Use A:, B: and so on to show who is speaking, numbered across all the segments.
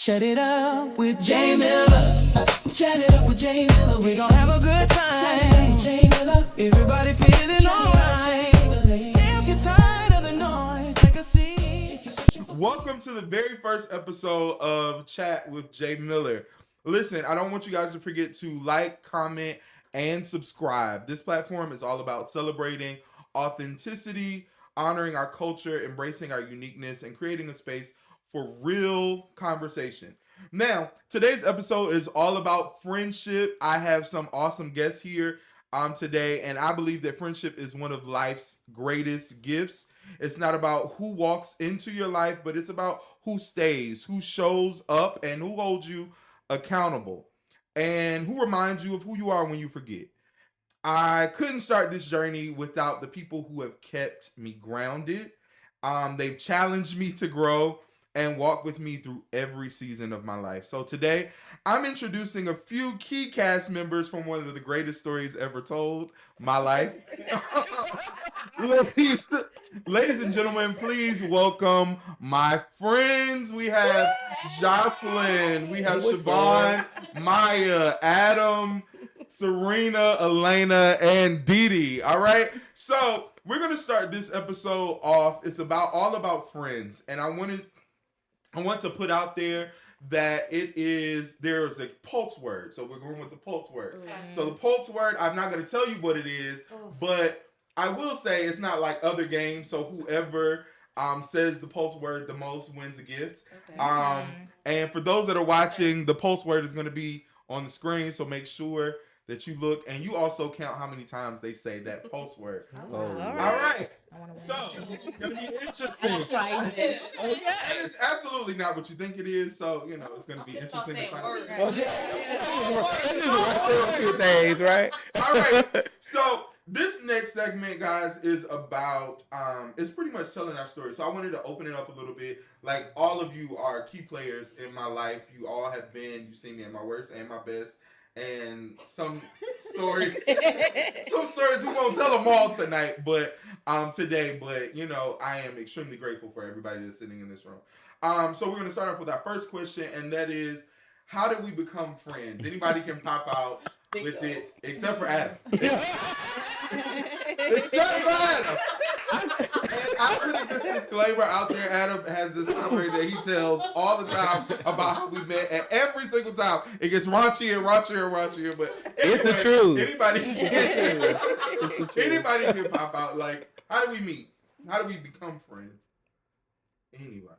A: Shut it up with Jay Miller. Shut it up with Jay Miller. We gon' have a good time. Jay Miller. Everybody feeling alright. If you're tired of the noise, take a seat.
B: Welcome to the very first episode of Chat with Jay Miller. Listen, I don't want you guys to forget to like, comment, and subscribe. This platform is all about celebrating authenticity, honoring our culture, embracing our uniqueness, and creating a space for real conversation. Now, today's episode is all about friendship. I have some awesome guests here today, and I believe that friendship is one of life's greatest gifts. It's not about who walks into your life, but it's about who stays, who shows up, and who holds you accountable, and who reminds you of who you are when you forget. I couldn't start this journey without the people who have kept me grounded. They've challenged me to grow and walk with me through every season of my life. So today, I'm introducing a few key cast members from one of the greatest stories ever told, my life. Ladies and gentlemen, please welcome my friends. We have Jocelyn, we have Siobhan, Maya, Adam, Serena, Elena, and Didi. All right, so we're gonna start this episode off. It's all about friends, and I want to put out there that there's a pulse word. So we're going with the pulse word. Okay. So the pulse word, I'm not going to tell you what it is, but I will say it's not like other games. So whoever says the pulse word the most wins a gift. Okay. And for those that are watching, the pulse word is going to be on the screen. So make sure that you look, and you also count how many times they say that pulse word.
C: Oh,
B: all right. So it's gonna be interesting. And it's absolutely not what you think it is. So it's gonna be interesting to find out.
C: A few things, right?
B: All right. So this next segment, guys, is about it's pretty much telling our story. So I wanted to open it up a little bit. Like, all of you are key players in my life. You all have been. You've seen me at my worst and my best. And some stories we won't tell them all tonight, but today, but I am extremely grateful for everybody that's sitting in this room. So we're gonna start off with our first question, and that is, how did we become friends? Anybody can pop out with it, except for Adam. Except for Adam. And I put this disclaimer out there. Adam has this story that he tells all the time about how we met, and every single time it gets raunchier and raunchier and raunchier. But anyway,
C: it's the truth.
B: Anybody can pop out. Like, how do we meet? How do we become friends? Anybody?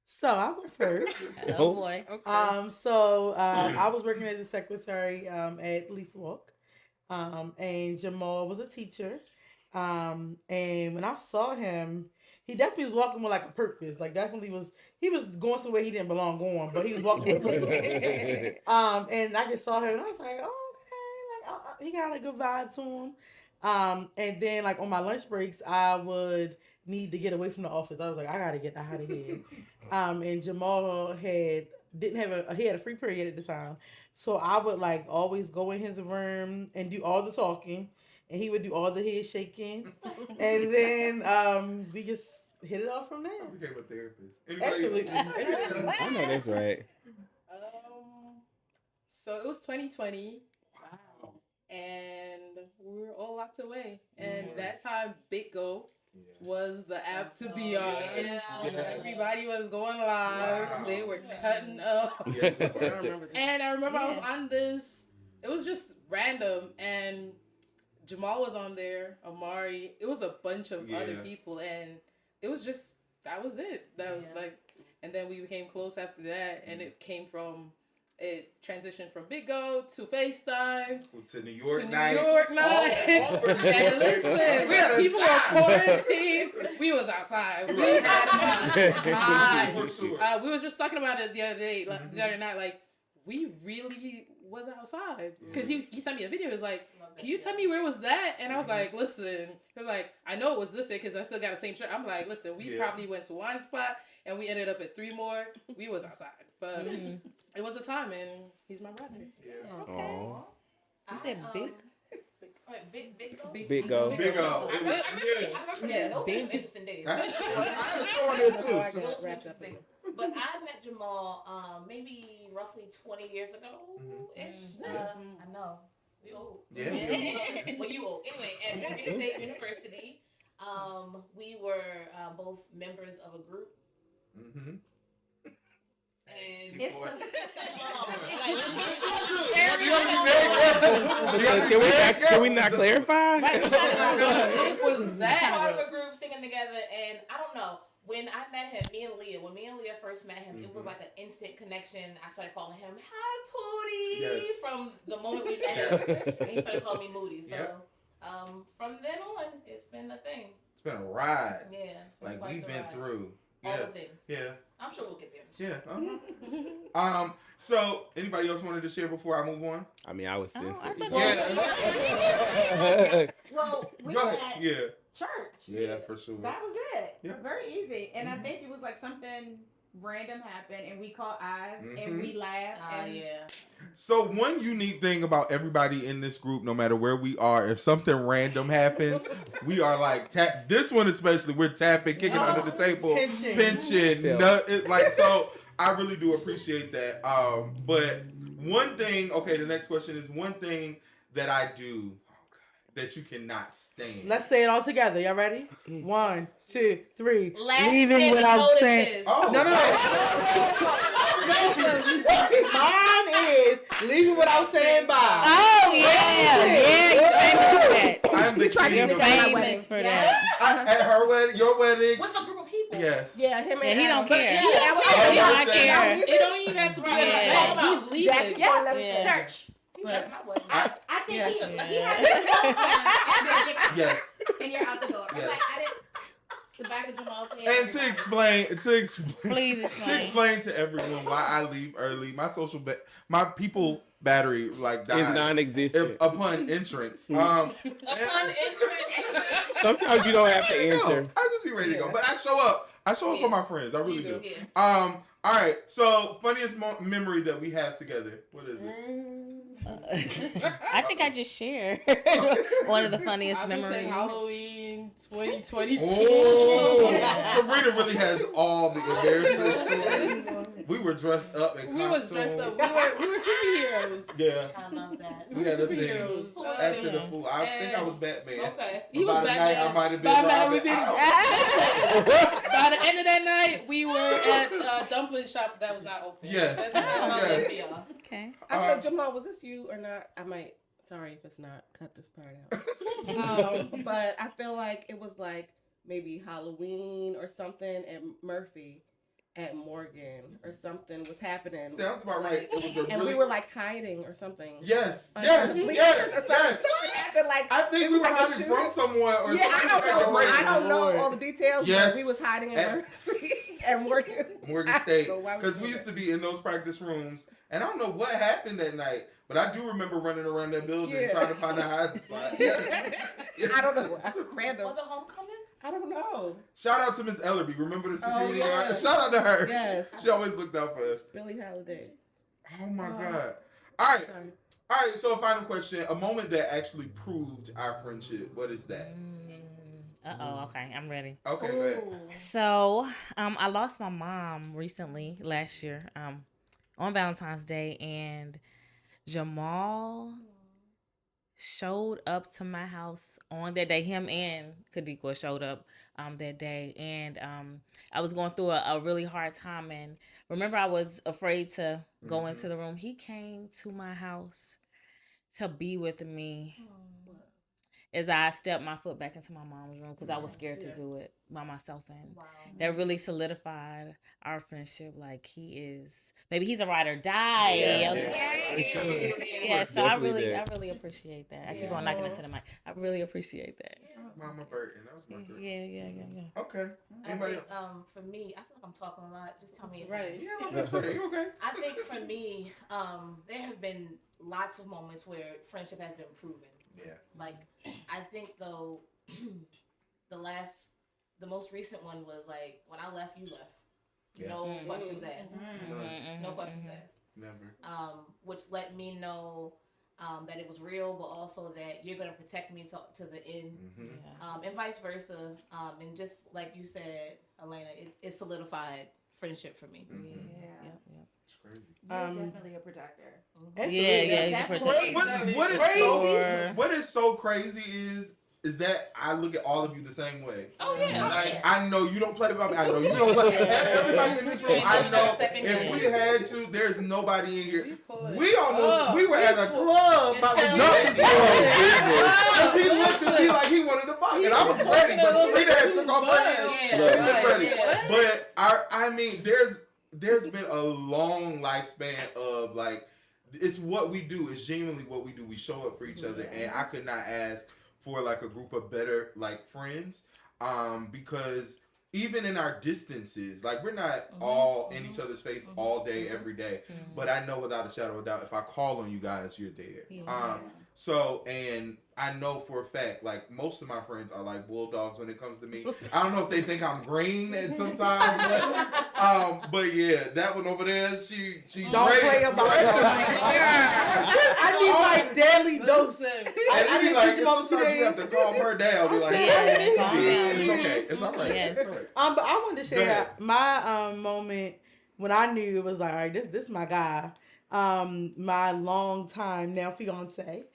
D: So I'll go first.
C: Oh boy.
D: Okay. I was working as a secretary at Leith Walk, and Jamal was a teacher. And when I saw him, he definitely was walking with like a purpose. Like, he was going somewhere he didn't belong going, but he was walking with a purpose. And I just saw him, and I was like, oh, okay, like he got a good vibe to him. And then like on my lunch breaks, I would need to get away from the office. I was like, I gotta get out of here. And Jamal he had a free period at the time, so I would like always go in his room and do all the talking, and he would do all the head shaking, and then we just hit it off from there.
B: I became a therapist.
D: Absolutely.
C: I know that's right.
E: So it was 2020. Wow. And we were all locked away. And that time, Big Go was the app to be on.
B: Yes.
E: Everybody was going live. Wow. They were cutting up. And I remember I was on this. It was just random. And Jamal was on there. Amari. It was a bunch of other people. And it was just, that was it. That was like, and then we became close after that. And it transitioned from Big Go to FaceTime
B: to New York
E: and listen, when people were quarantined, we was outside. We had time. We was just talking about it the other night. Like, we really was outside, because he sent me a video. He was like, can you tell me where was that? And I was like, listen. He was like, I know it was this day because I still got the same shirt. I'm like, listen, we probably went to one spot and we ended up at 3 more. We was outside, but it was a time, and he's my brother.
D: Yeah.
C: Okay.
F: You said big?
C: Big Go.
B: Big Go.
F: I remember those interesting days.
B: I had a show on there too.
G: But I met Jamal maybe roughly 20 years ago ish. I know. We old.
B: Yeah.
G: Well, you old. Anyway, at Michigan State University, we were both members of a group.
B: Mm-hmm.
G: And
F: It's
C: Can we not clarify?
G: it was that part of a group singing together, and I don't know. When I met him, when me and Leah first met him, it was like an instant connection. I started calling him "Hi, Pootie" from the moment we met him, and he started calling me Moody. So, from then on, it's been a thing.
B: It's been a ride.
G: Yeah,
B: like we've been through.
G: All the things.
B: Yeah.
G: I'm sure we'll get there.
B: Yeah. So anybody else wanted to share before I move on?
C: I mean, I was sensitive.
H: Well, we
B: Go
H: had
B: ahead.
H: church.
B: Yeah, for sure.
H: That was it.
B: Yeah.
H: Very easy. And I think it was like something random happened and we caught eyes and we laughed. And
B: So one unique thing about everybody in this group, no matter where we are, if something random happens, we are like tap. This one especially, we're tapping, kicking under the table, pinching. So I really do appreciate that. But one thing. Okay, the next question is one thing that I do that you cannot stand.
D: Let's say it all together. Y'all ready? 1, 2, 3.
G: Last
D: Leaving without saying.
B: Oh,
D: No. Mine is leaving without saying bye.
F: Oh yeah.
B: I'm the king of
F: Famous for that.
B: At her wedding, your wedding.
G: With a group of people.
B: Yes.
F: Yeah, him and he don't care.
E: He
F: don't care.
E: It don't even have to be that. He's leaving.
G: Church. He left my wedding.
H: I think he has
B: Yes.
H: and you're out the door.
B: Yes.
H: Like, I didn't. The back of Jamal's head.
B: And to explain,
F: Please
B: to
F: explain.
B: explain to everyone why I leave early, my my people battery like dies
C: It's non-existent.
B: upon entrance.
G: Upon entrance.
C: Sometimes you don't have to enter.
B: I just be ready to go, but I show up. I show up for my friends. I really do.
G: Yeah.
B: All right. So funniest memory that we have together. What is it?
F: I think I just shared one of the funniest
E: I just said
F: memories.
E: Halloween 2022.
B: Oh, Sabrina really has all the embarrassing stories. We were dressed up in
E: We was dressed up. We were superheroes.
B: Yeah.
G: I love that.
B: We had a thing
E: Superheroes.
B: after the fool. I think I was Batman.
G: Okay.
E: He was
B: By the
E: Batman.
B: night, I might have been
E: By the night,
B: Robin.
E: By the end of that night, we were at a dumpling shop that was not open.
B: Yes.
G: I love
B: Yes.
G: that for y'all.
F: Okay.
I: I feel Jamal, was this you or not? I might. Sorry if it's not. Cut this part out. But I feel like it was like maybe Halloween or something at Murphy, at Morgan or something was happening.
B: Sounds about right. It was a
I: And
B: really.
I: we were like hiding or something.
B: Yes.
I: Like,
B: Yes.
I: asleep
B: Yes.
I: or something.
B: Yes.
I: Something happened, like,
B: I think we were
I: like a
B: hiding
I: shooting.
B: from someone or
I: Yeah,
B: something.
I: I don't know. I don't know
D: Lord.
I: all the details.
B: Yes.
I: But we was hiding in
B: At-
I: Murphy and Morgan.
B: Morgan State,
I: So why would
B: because
I: you
B: we
I: do
B: used
I: that?
B: to be in those practice rooms, and I don't know what happened that night, but I do remember running around that building
I: Yeah.
B: trying to find a hiding spot.
I: I don't know. Random.
G: Was it homecoming?
I: I don't know.
B: Shout out to Miss Ellerby. Remember the security
I: yeah.
B: guard? Shout out to her.
I: Yes.
B: She always looked out for us.
I: Billie Holiday.
B: Oh my
I: Oh.
B: God. All right.
I: Sorry.
B: All right. So, a final question. A moment that actually proved our friendship. What is that?
F: Okay, I'm ready.
B: Okay, go ahead.
F: So, I lost my mom recently, last year, on Valentine's Day, and Jamal showed up to my house on that day. Him and Kadikwa showed up that day, and I was going through a really hard time, and remember I was afraid to go into the room. He came to my house to be with me as I stepped my foot back into my mom's room because I was scared to do it by myself, and that really solidified our friendship. Like, maybe he's a ride or die. Yeah, so I really appreciate that. I keep on knocking into the mic. I really appreciate that.
B: Mama Burton. That was my girl.
F: Yeah.
B: Okay.
G: I
B: Anybody
G: think,
B: else?
G: for me, I feel like I'm talking a lot. Just tell me if
E: Right.
B: Yeah, my best friend. You okay?
G: I think for me, there have been lots of moments where friendship has been proven.
B: Yeah.
G: Like, I think though, the most recent one was like when I left, you left.
B: Yeah.
G: No questions asked. No questions asked.
B: Never.
G: Which let me know that it was real, but also that you're gonna protect me to the end, and vice versa. And just like you said, Elena, it solidified friendship for me.
B: It's crazy.
H: You're definitely a protector.
F: He's a protector.
B: What is so crazy is that I look at all of you the same way.
G: Oh yeah.
B: Like I know you don't play about me. I know you don't play. Everybody in this room, I know. If we had to, there's nobody in here. We were at a club about to jump this club. He looked at me like he wanted to buy it. I was ready, but Selena had took off her hands. She was ready. But I mean, there's been a long lifespan of like, it's what we do. It's genuinely what we do. We show up for each other, and I could not ask for like a group of better like friends, because even in our distances, like we're not all in each other's face all day every day, but I know without a shadow of a doubt if I call on you guys, you're there. So, and I know for a fact, like most of my friends are like bulldogs when it comes to me. I don't know if they think I'm green at sometimes, but yeah, that one over there, she
D: don't play about I need like daily dose.
B: I need like sometimes you have to calm her down. Be like, it's okay, it's all right.
F: Yes.
D: But I wanted to share my moment when I knew it was like, all right, this is my guy. My long time now fiance.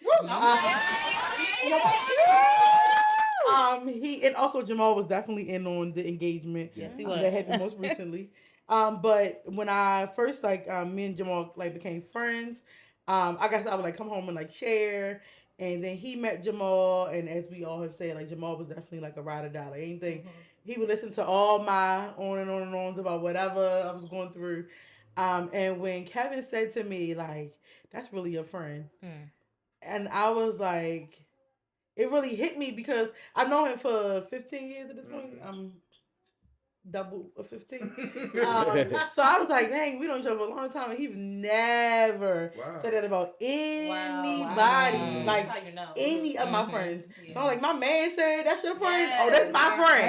D: He and also Jamal was definitely in on the engagement.
F: Yes, he was.
D: That happened most recently. But when I first like me and Jamal like became friends, I guess I would like come home and like share. And then he met Jamal, and as we all have said, like Jamal was definitely like a ride or die. Like anything, he would listen to all my on and on and ons about whatever I was going through. And when Kevin said to me, like, that's really your friend. And I was like, it really hit me because I've known him for 15 years at this point. I'm double of 15. So I was like, dang, we don't each other for a long time. And he never said that about anybody. Like,
G: That's how you know.
D: any of my friends. So I'm like, my man said, that's your friend? Oh, that's my friend.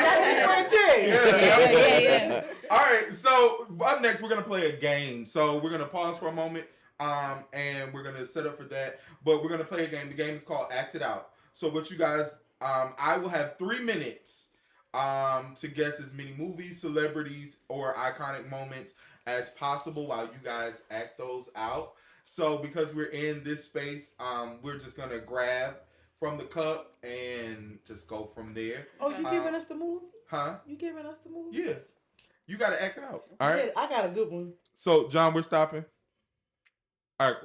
D: That's your friend too.
B: All right, so up next, we're going to play a game. So we're going to pause for a moment, and we're going to set up for that. But we're going to play a game. The game is called Act It Out. So what you guys, I will have 3 minutes to guess as many movies, celebrities, or iconic moments as possible while you guys act those out. So because we're in this space, we're just going to grab from the cup and just go from there.
D: Oh, you giving us the movie?
B: Huh?
D: You giving us the movie?
B: Yeah. You got to act it out. All right?
D: I got a good one.
B: So, John, we're stopping. All right.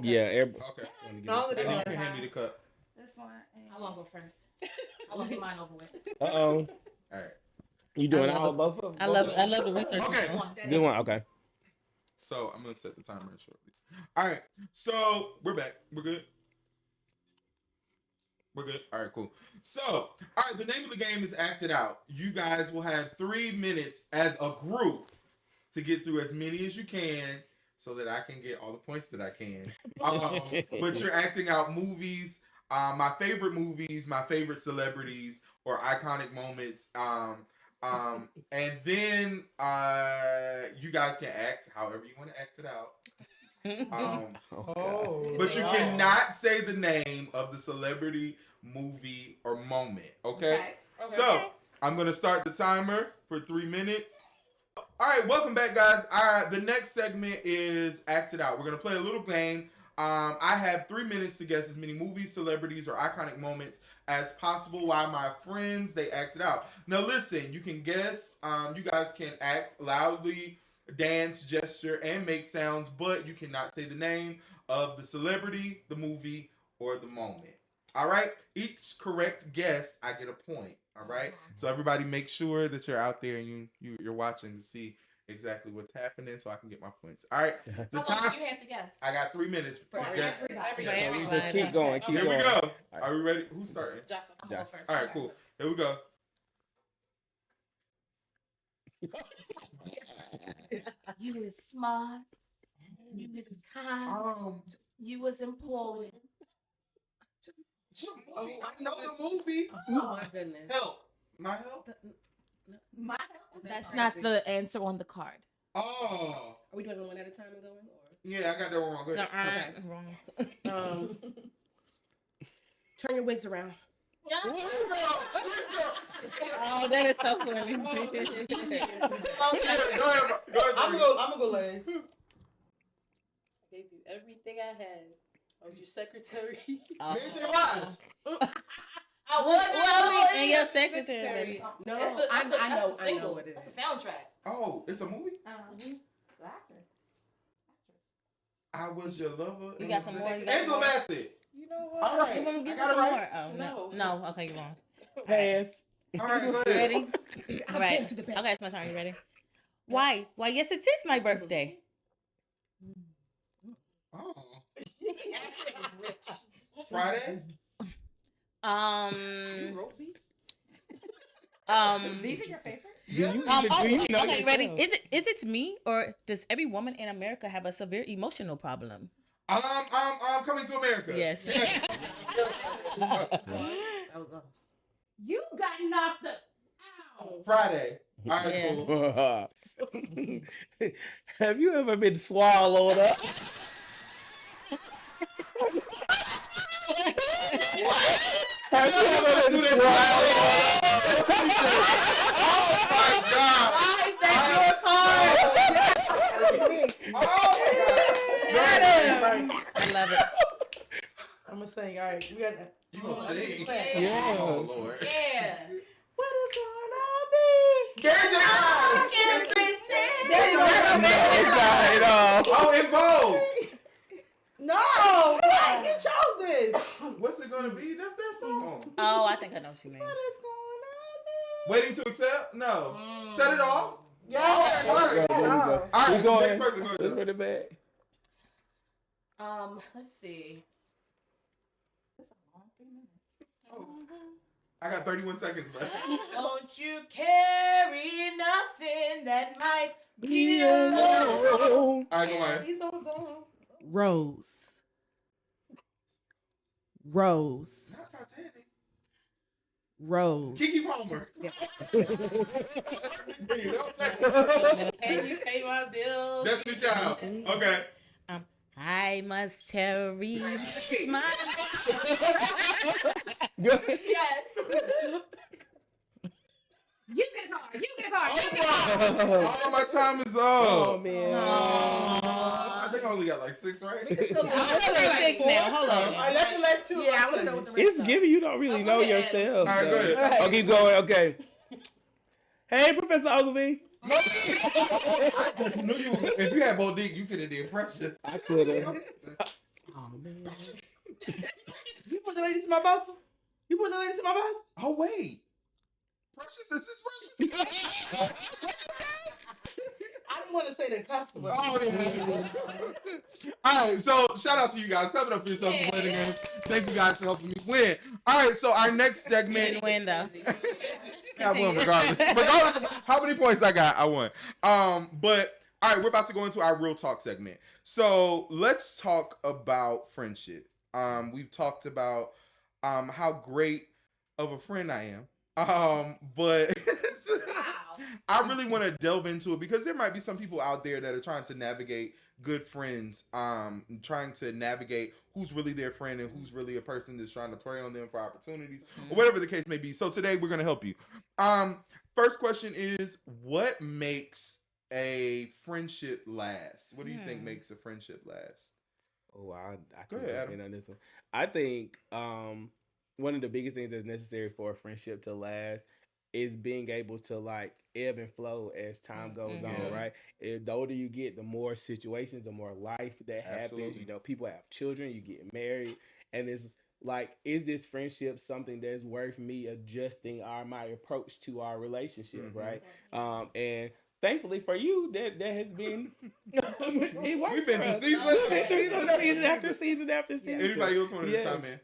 C: Yeah.
B: Okay.
D: No,
B: And then you can hand me the cup.
H: This one.
G: I want to go first. I want to get mine over with.
C: All
B: right.
C: You doing all both of them?
F: I love the research.
B: Okay.
C: Do one. Okay.
B: So I'm gonna set the timer shortly. All right. So we're back. We're good. We're good. All right. Cool. So, all right. The name of the game is Act It Out. You guys will have 3 minutes as a group to get through as many as you can, so that I can get all the points that I can. But you're acting out movies. My favorite movies, my favorite celebrities, or iconic moments. And then you guys can act however you want to act it out. But you cannot say the name of the celebrity, movie, or moment. Okay? So I'm gonna start the timer for 3 minutes. All right, welcome back, guys. The next segment is Act It Out. We're gonna play a little game. I have 3 minutes to guess as many movies, celebrities, or iconic moments as possible while my friends, they act it out. Now listen, you can guess, you guys can act loudly, dance, gesture, and make sounds, but you cannot say the name of the celebrity, the movie, or the moment. All right? Each correct guess, I get a point. All right? So everybody make sure that you're out there and you're watching to see exactly what's happening so I can get my points. All right.
G: How long do you have to guess?
B: I got 3 minutes to guess.
C: So we just keep going.
B: Here we go. Are we ready? Who's starting?
G: Jocelyn, I'm going first.
B: All right, cool. Here we go.
G: You was smart. You was kind. You was important.
B: I know the movie.
I: Oh my goodness.
B: Help. My help?
G: My help? That's not the answer on the card.
B: Oh.
I: Are we doing one at a time and going? Or?
B: Yeah, I got that one wrong. Go ahead.
I: Okay. Turn your wigs around.
F: Oh, that is so funny.
B: Go ahead.
D: I'm gonna go last.
E: I gave you everything I had. I was your secretary.
G: I was
F: and your secretary.
I: No,
G: I know
I: what it
G: That's
I: is.
G: the soundtrack.
B: Oh, it's a movie?
G: It's an actor.
B: I was your lover.
F: You got some more?
B: Angela Bassett.
E: You know what?
B: All right.
F: You want me to
B: I
F: get
B: got
F: some
B: it
F: more?
B: right.
F: Oh, no. Okay, you wrong.
C: Pass.
B: All right, go ahead.
F: Ready? All right. Okay, it's my turn. You ready? Why? Yes, it is my birthday.
B: Oh.
G: Accent was rich.
B: Friday?
E: You wrote these?
G: These are your favorites?
F: Okay, ready? Is it me, or does every woman in America have a severe emotional problem?
B: Coming to America.
F: Yes.
H: You got knocked out.
B: Friday. All right, cool.
C: Have you ever been swallowed up? Have you ever been swallowed up?
B: Oh my God.
G: Why is that your part?
F: I love it.
D: I'm gonna sing. All right, we got.
B: You gonna sing?
G: Yeah.
B: Oh Lord.
G: Yeah.
D: What is gonna be?
C: It's not at all.
B: Oh, in Vogue.
D: No, why you chose this?
B: What's it gonna be? That's their song.
F: Oh, I think I know what she means.
D: What is gonna
B: Waiting to accept? No. Set it off.
D: be? Yeah.
B: All right.
C: All
B: All right.
C: going.
B: Next person. Go
C: Let's
B: ahead.
C: put it back.
G: Let's see. That's a long 3 minutes.
B: I got 31 seconds left.
G: Don't you carry nothing that might be alone.
B: All right, go on.
D: You know what's going on.
I: Rose. Rose.
B: Not Titanic.
I: Rose.
B: Kiki Palmer.
E: Can you pay my bills?
B: Destiny Child. Okay.
F: I must tarry my.
G: Yes.
H: You get hard. You get hard.
B: Oh, my time is up.
C: Oh man.
B: I think I only got like 6 right.
F: I'm six now. Hold on.
D: All right, let's do last two.
I: Yeah, I want to know what the rest
C: It's
I: are.
C: giving you don't really know
G: ahead.
C: yourself.
B: All right, go
C: though.
B: ahead.
C: I'll keep going. Okay. Hey, Professor Ogilvy.
B: I just knew you. If you had Monique, you could have did precious.
C: I could have.
I: Oh, man.
D: You put the lady to my boss? You put the lady to my boss?
B: Oh wait, Precious, is this Precious? What you say?
D: I didn't want to say the customer.
B: Oh yeah. All right, so shout out to you guys. Clap it up for yourself for winning again. Thank you guys for helping me win. All right, so our next segment.
F: Didn't win though.
B: I won regardless. Regardless of how many points I got, I won. But all right, we're about to go into our real talk segment. So let's talk about friendship. We've talked about how great of a friend I am. But I really want to delve into it because there might be some people out there that are trying to navigate good friends, trying to navigate who's really their friend and who's really a person that's trying to prey on them for opportunities or whatever the case may be. So today we're going to help you. First question is, what makes a friendship last? What do you think makes a friendship last?
C: Oh, I
B: Go
C: can
B: ahead,
C: jump
B: Adam.
C: in on this one. I think one of the biggest things that's necessary for a friendship to last is being able to like ebb and flow as time goes on, right? The older you get, the more situations, the more life that happens.
B: Absolutely.
C: You know, people have children, you get married, and it's like, is this friendship something that's worth me adjusting my approach to our relationship, right? And thankfully for you, that has been it works.
B: We've been
C: for us.
B: through
C: Season after season after season.
B: Anybody else want to
C: Yes.
B: chime in?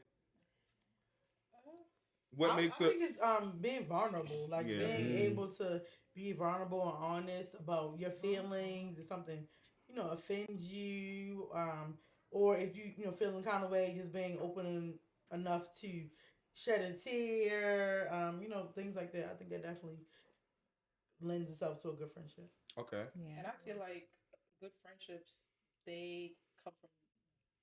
B: What makes
D: I
B: it?
D: think it's being vulnerable, like
B: Yeah.
D: being able to be vulnerable and honest about your feelings. If something, offends you, or if you feeling kind of way, just being open enough to shed a tear, things like that. I think that definitely lends itself to a good friendship.
B: Okay.
E: And I feel like good friendships, they come from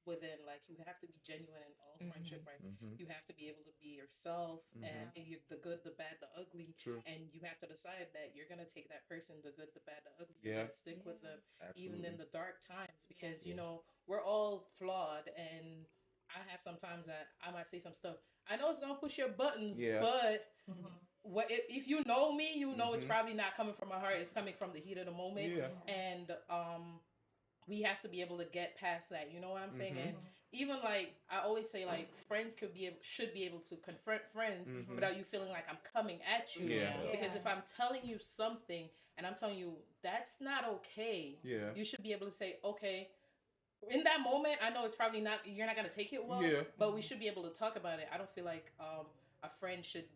E: within. Like, you have to be genuine in all friendship, right?
B: Mhm.
E: You have to be able to be yourself, and you, the good, the bad, the ugly.
B: True.
E: And you have to decide that you're gonna take that person, the good, the bad, the ugly. You're
B: Yeah.
E: gonna stick with them even
B: Absolutely.
E: in the dark times, because you know we're all flawed, and I have sometimes that I might say some stuff. I know it's gonna push your buttons,
B: Yeah.
E: but what if you know me, you know it's
B: Mhm.
E: probably not coming from my heart. It's coming from the heat of the moment.
B: Yeah.
E: And we have to be able to get past that. You know what I'm saying? And even like I always say, like friends should be able to confront friends without you feeling like I'm coming at you.
B: Yeah.
E: Because if I'm telling you something and I'm telling you that's not okay,
B: Yeah.
E: you should be able to say, okay. In that moment, I know it's probably not. You're not gonna take it well.
B: Yeah.
E: But we should be able to talk about it. I don't feel like a friend should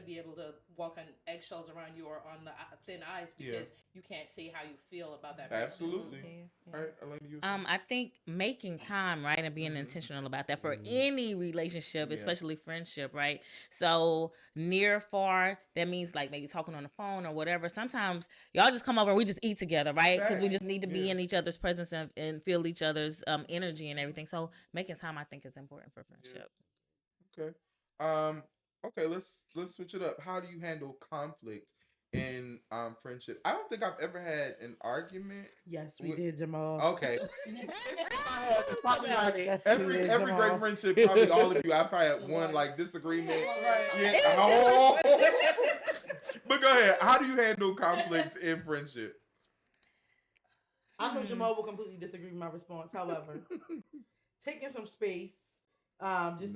E: be able to walk on eggshells around you or on the thin ice because you can't say how you feel about that person.
B: Absolutely. All right, Elaine, you.
F: I think making time, right, and being intentional about that for any relationship, especially friendship, right? So near, far, that means like maybe talking on the phone or whatever. Sometimes y'all just come over and we just eat together, right? Because we just need to be in each other's presence and feel each other's energy and everything. So making time, I think, is important for friendship.
B: Okay. Okay, let's switch it up. How do you handle conflict in friendship? I don't think I've ever had an argument.
D: Yes, we did, Jamal.
B: Okay.
D: Yes,
B: every
D: we did,
B: great
D: Jamal.
B: friendship, probably all of you, I probably had one like disagreement. Yeah. But go ahead. How do you handle conflict in friendship?
D: I know Jamal will completely disagree with my response. However, taking some space,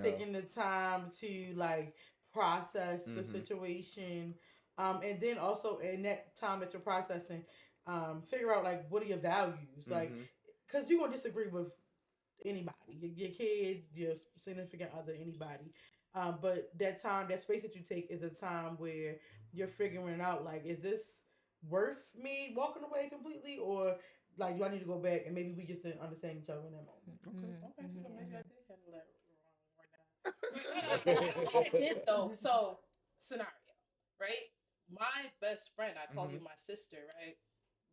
D: taking the time to like process the situation, and then also in that time that you're processing, figure out like what are your values, like because you're gonna disagree with anybody, your kids, your significant other, anybody. But that time, that space that you take is a time where you're figuring out like, is this worth me walking away completely, or like do I need to go back and maybe we just didn't understand each other in that moment.
E: Okay, so maybe I did handle that wrong or not. I did though. So scenario, right? My best friend, I call you my sister, right?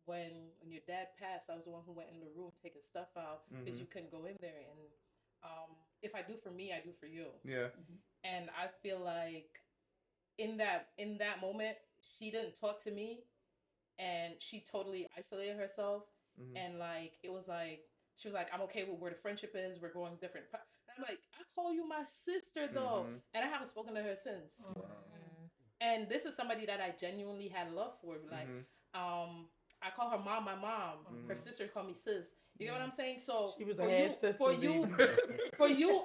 E: When your dad passed, I was the one who went in the room taking stuff out because you couldn't go in there. And if I do for me, I do for you.
B: Yeah.
E: And I feel like in that moment, she didn't talk to me, and she totally isolated herself. And like it was like she was like, I'm okay with where the friendship is. We're going different. And I'm like, I call you my sister though, and I haven't spoken to her since.
B: Wow.
E: And this is somebody that I genuinely had love for. Like, I call her mom, my mom. Her sister called me sis. You get what I'm saying? So
D: She was a half sister.
E: for you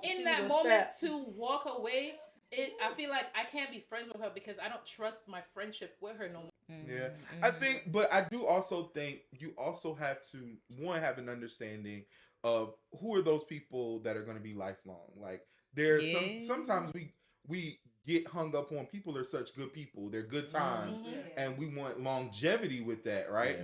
E: in that moment to walk away, I feel like I can't be friends with her because I don't trust my friendship with her no more.
B: Yeah, I think, but I do also think you also have to have an understanding of who are those people that are going to be lifelong. Like there's sometimes we get hung up on people are such good people, they're good times, and we want longevity with that, right?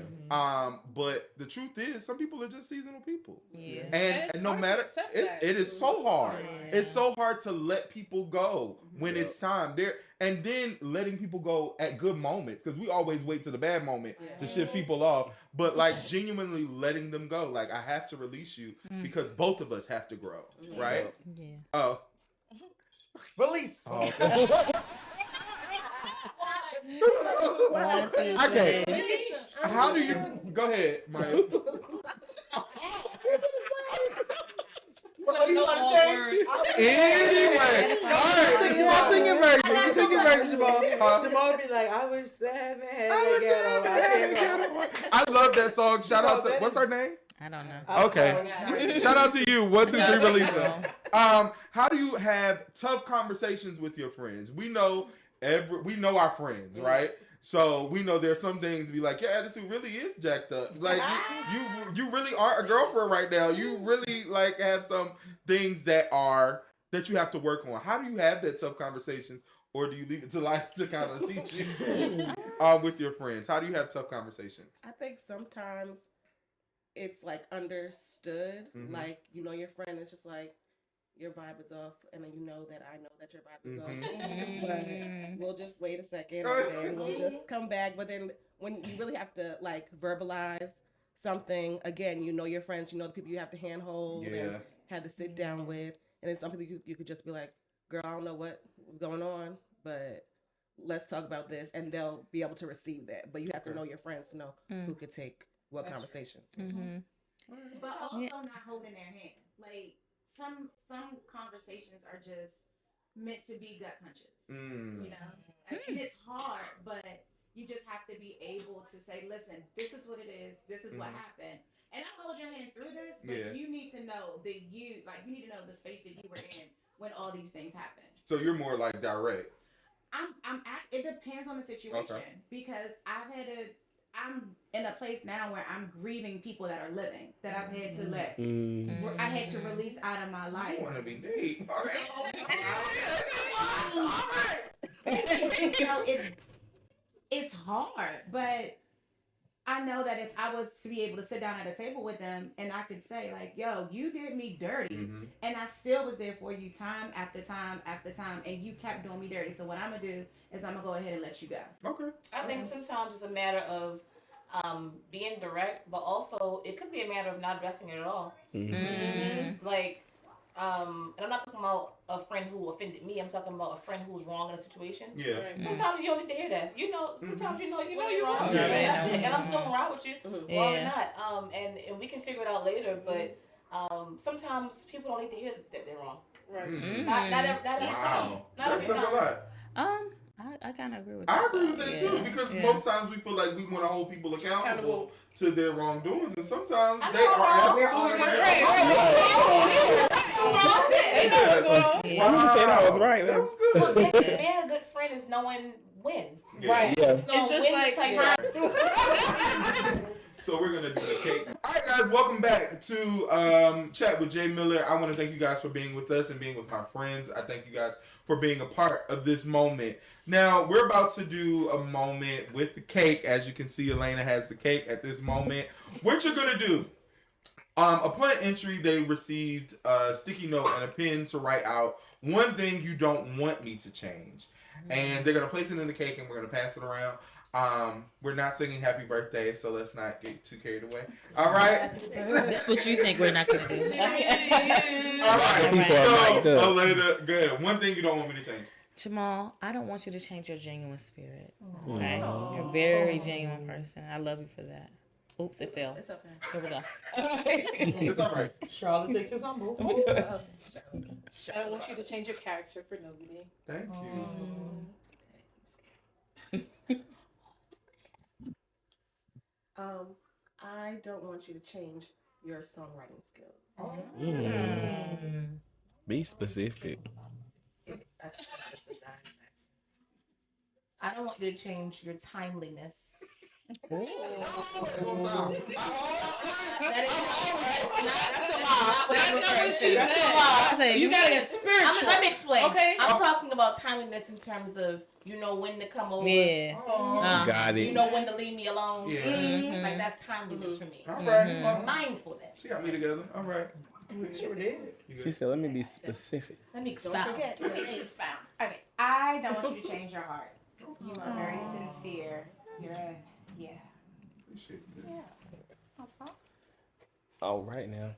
B: But the truth is, some people are just seasonal people, and no matter it is so hard. It's so hard to let people go when it's time there, and then letting people go at good moments because we always wait to the bad moment to ship people off. But like genuinely letting them go, like I have to release you because both of us have to grow, right? Oh.
D: Release.
B: Oh, okay. Okay. How do you go ahead, Maya? Anyway, all
D: singing version, Jamal. Jamal be like, I wish I haven't had
B: I love that song. Shout out to what's her name?
F: I don't know.
B: Okay. Shout out to you. 1, 2, 3, Relisa. How do you have tough conversations with your friends? We know our friends, right? So we know there's some things to be like, your attitude really is jacked up. Like you really aren't a girlfriend right now. You really like have some things that you have to work on. How do you have that tough conversations, or do you leave it to life to kind of teach you with your friends? How do you have tough conversations?
I: I think sometimes it's like understood, like you know your friend is just like your vibe is off, and then you know that I know that your vibe is off. But we'll just wait a second, and then we'll just come back. But then when you really have to like verbalize something again, you know your friends, you know the people you have to handhold, had to sit down with. And then some people you could just be like, girl, I don't know what was going on, but let's talk about this. And they'll be able to receive that. But you have to know your friends to know who could take what conversations.
H: But also not holding their hand. Like some conversations are just meant to be gut punches. You know, and it's hard, but you just have to be able to say, listen, this is what it is. This is what happened. And I'll hold your hand through this, but you need to know that you need to know the space that you were in when all these things happen.
B: So you're more like direct.
H: It depends on the situation because I'm in a place now where I'm grieving people that are living that I've had to I had to release out of my life.
B: I want to be deep. All
H: right. It's hard, but I know that if I was to be able to sit down at a table with them and I could say like, yo, you did me dirty and I still was there for you time after time after time and you kept doing me dirty. So what I'm going to do is I'm going to go ahead and let you go.
B: Okay.
G: I think sometimes it's a matter of being direct, but also it could be a matter of not addressing it at all. Like, and I'm not talking about a friend who offended me. I'm talking about a friend who's wrong in a situation. Yeah. Sometimes you don't need to hear that. You know, sometimes you know you're wrong. And I'm still wrong with you. Wrong or not. And we can figure it out later. But sometimes people don't need to hear that they're wrong. Right. Not every time.
B: That says a lot.
F: I kind of agree with that.
B: I agree with that too because most times we feel like we want to hold people accountable to their wrongdoings, and sometimes they are absolutely right.
C: Why did you say that was right?
B: That was good.
G: Well, being a good friend is knowing when.
E: Right.
C: Yeah.
E: It's just like
B: So we're gonna do the cake. All right, guys, welcome back to Chat with Jay Miller. I want to thank you guys for being with us and being with my friends. I thank you guys for being a part of this moment. Now we're about to do a moment with the cake. As you can see, Elena has the cake at this moment. What you're gonna do? Upon entry, they received a sticky note and a pen to write out one thing you don't want me to change, and they're gonna place it in the cake and we're gonna pass it around. We're not singing happy birthday, so let's not get too carried away. All right.
F: That's what you think we're not gonna do.
B: All right. So, Elena, go ahead. One thing you don't want me to change.
F: Jamal, I don't want you to change your genuine spirit. Okay? You're a very genuine person. I love you for that. Oops, it fell.
I: It's okay.
F: Here we go.
B: It's all right.
D: Charlotte takes his humble.
E: I don't want you to change your character for nobody.
B: Thank you.
I: I don't want you to change your songwriting skills.
C: Be specific.
G: I don't want you to change your timeliness.
E: That is not you gotta get spiritual.
G: Let me explain.
E: Okay.
G: I'm talking about timeliness in terms of when to come over.
F: Yeah.
C: Got it.
G: You know when to leave me alone.
B: Yeah.
G: Like that's timeliness for me.
B: All right.
G: Or mindfulness.
B: She got me together. All right.
D: Sure did.
C: She said, let me be specific.
G: Let me expound.
H: Let me expound. Okay, I don't want you to change your heart. You are very sincere. Yeah. That's fine.
C: All right now.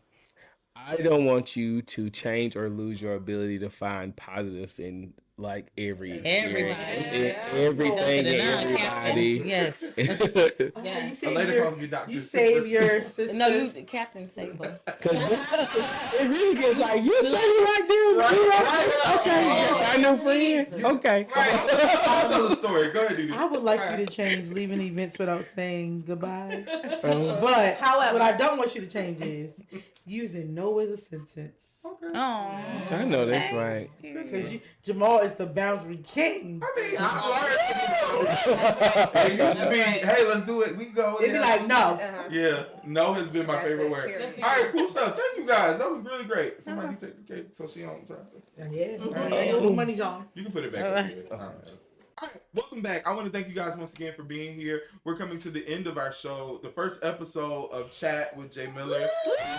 C: I don't want you to change or lose your ability to find positives in like every experience, in everything, and everybody.
F: Yes.
B: A lady calls me Dr.
D: You save your sister.
F: No, you the Captain Sable.
C: Because it really gets like, you say you like them? Right. Okay, yes, I know friend. Okay.
B: I'll tell the story. Go ahead, dude.
D: I would like you to change leaving events without saying goodbye.
C: Uh-huh.
D: But
G: However,
D: what I don't want you to change is using no as a sentence.
B: Okay.
F: Oh.
C: I know that's right.
D: Because Jamal is the boundary king.
B: I mean, I learned. It used to be, hey, let's do it. We can go.
D: It'd be like, no.
B: Yeah, no has been my favorite word. All right, cool stuff. Thank you guys. That was really great. Somebody take the cake so she don't drop it.
D: Yeah. Ain't no money, John.
B: You can put it back. All right, welcome back. I want to thank you guys once again for being here. We're coming to the end of our show, the first episode of Chat with Jay Miller.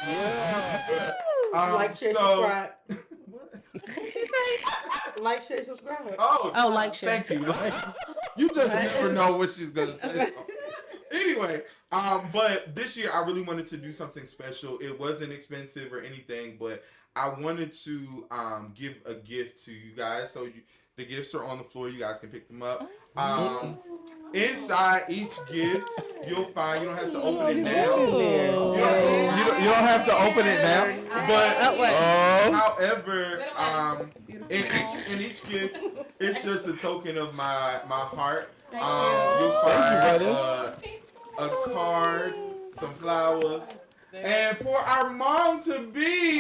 B: Yeah.
D: Like, share, subscribe. Like, share, subscribe.
B: Oh,
F: like, share.
B: Thank you. You just never know what she's gonna say. Anyway, but this year I really wanted to do something special. It wasn't expensive or anything, but I wanted to give a gift to you guys. So the gifts are on the floor. You guys can pick them up. Inside each gift, you'll find, you don't have to open it now. You don't have to open it now. But however, in each gift, it's just a token of my heart. You'll find a card, some flowers, and for our mom to be.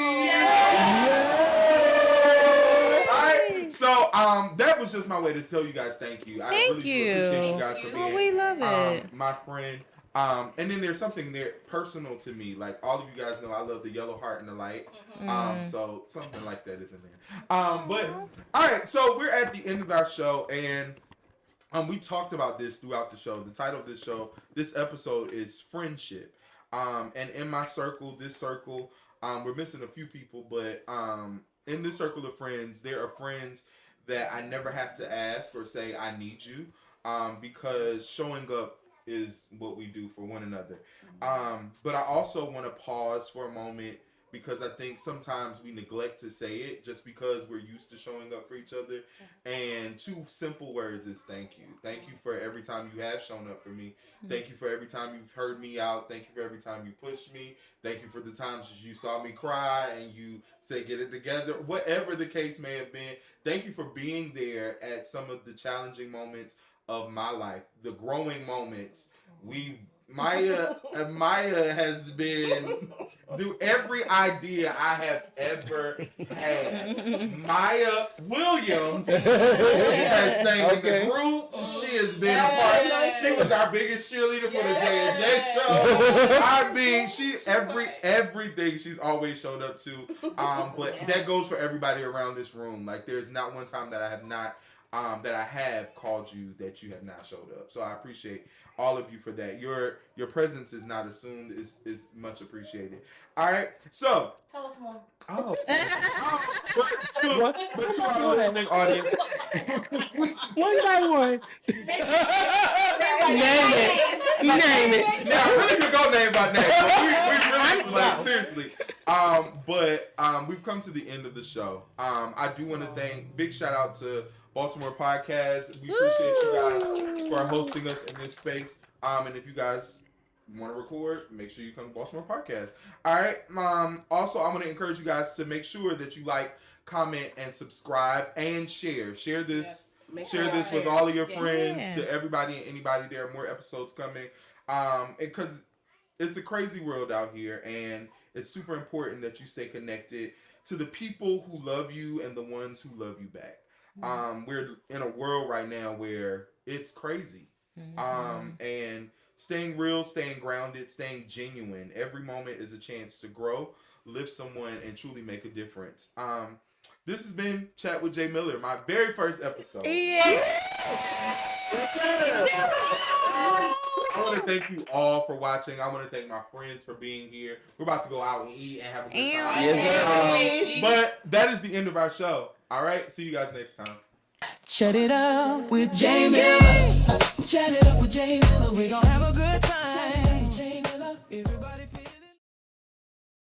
B: So that was just my way to tell you guys thank you. I really appreciate you guys for being
F: we love it.
B: my friend. And then there's something there personal to me. Like all of you guys know I love the yellow heart and the light. So something like that is in there. But all right, so we're at the end of our show, and we talked about this throughout the show. The title of this episode is Friendship. And in my circle, we're missing a few people, but in this circle of friends, there are friends that I never have to ask or say I need you, because showing up is what we do for one another. But I also want to pause for a moment, because I think sometimes we neglect to say it just because we're used to showing up for each other. And 2 simple words is thank you. Thank you for every time you have shown up for me. Thank you for every time you've heard me out. Thank you for every time you pushed me. Thank you for the times you saw me cry and you said get it together. Whatever the case may have been, thank you for being there at some of the challenging moments of my life, the growing moments. Maya has been through every idea I have ever had. Maya Williams has sang in the group. She has been a part. She was our biggest cheerleader for the J&J show. I mean, everything she's always showed up to. But that goes for everybody around this room. Like, there's not one time that I have not that I have called you that you have not showed up. So I appreciate all of you for that. Your presence is not assumed. Is much appreciated. All right. So
G: tell us more.
B: But to our listening audience,
C: one by one. Name it.
B: Now I really could go name by name. But we really seriously. But we've come to the end of the show. I do want to thank. Big shout out to Baltimore Podcast. We appreciate you guys for hosting us in this space. And if you guys want to record, make sure you come to Baltimore Podcast. All right. Also, I want to encourage you guys to make sure that you like, comment, and subscribe and share. Share this. Share this with all of your friends, to everybody and anybody. There are more episodes coming. Because it's a crazy world out here, and it's super important that you stay connected to the people who love you and the ones who love you back. We're in a world right now where it's crazy. And staying real, staying grounded, staying genuine. Every moment is a chance to grow, lift someone, and truly make a difference. This has been Chat with Jay Miller, my very first episode. I want to thank you all for watching. I want to thank my friends for being here. We're about to go out and eat and have a good time.
C: Yes,
B: but that is the end of our show. All right, see you guys next time.
A: Shut it up with Jay Miller. Shut it up with Jay Miller. We gon' have a good time. Everybody.